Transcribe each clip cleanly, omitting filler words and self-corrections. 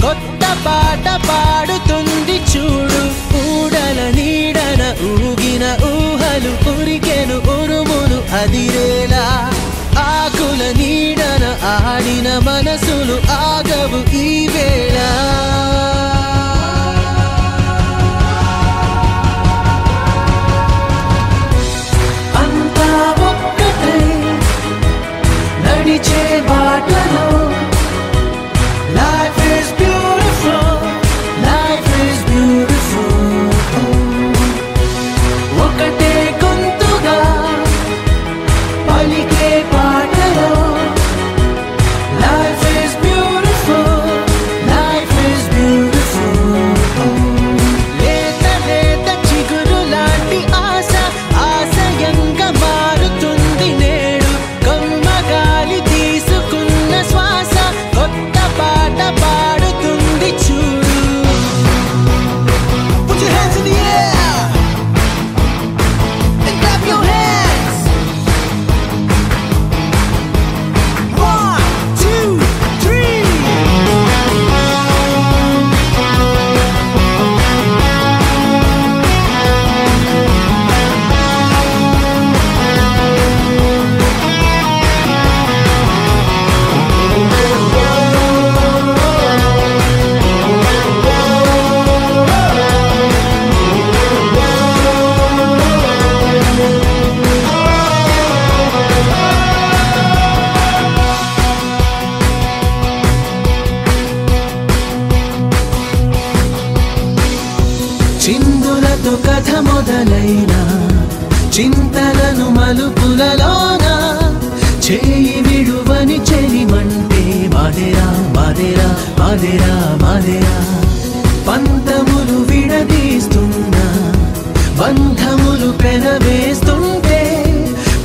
కొత్త పాట పాడుతుంది చూడు. ఊడల నీడన ఊగిన ఊహలు ఉరికెను ఉరుములు అదిరేలా. ఆకుల నీడన ఆడిన మనసులు ఆగవు ఈ వేళ. అంతా ఒక్కటై నడిచే బాటలో life is beautiful, life is beautiful. ఒకటే గొంతుగా పలికే పాటలో life is beautiful, life is beautiful. లేత లేత చిగురు లాంటి ఆశ ఆశయంగా మారుతుంది నేడు. కమ్మ గాలి తీసుకున్న శ్వాస కొత్త పాట పాడుతుంది చూడు. Put your hands in the air and clap your hands. 1, 2, 3. చిందులతో కథ మొదలైన చింతలను మలుపులలోన చేయి విడువని చెలిమంటే మాదేరా మాదేరా మాదేరా మాదేరా. పంతములు విడదీస్తున్న బంధములు పెనవేస్తుంటే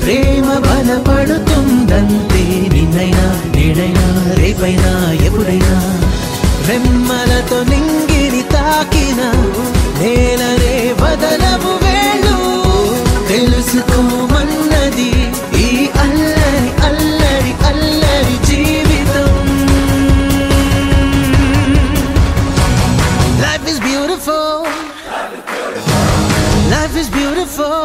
ప్రేమ బలపడుతుందంతే. నిన్నైనా నేడైనా రేపైనా ఎప్పుడైనా రెమ్మలతో నింగిని తాకిన నేలనే వదలవు వేళ్ళు. తెలుసుకోమన్నది ఈ అల్లరి అల్లరి అల్లరి జీవితం. Life is beautiful, life is beautiful.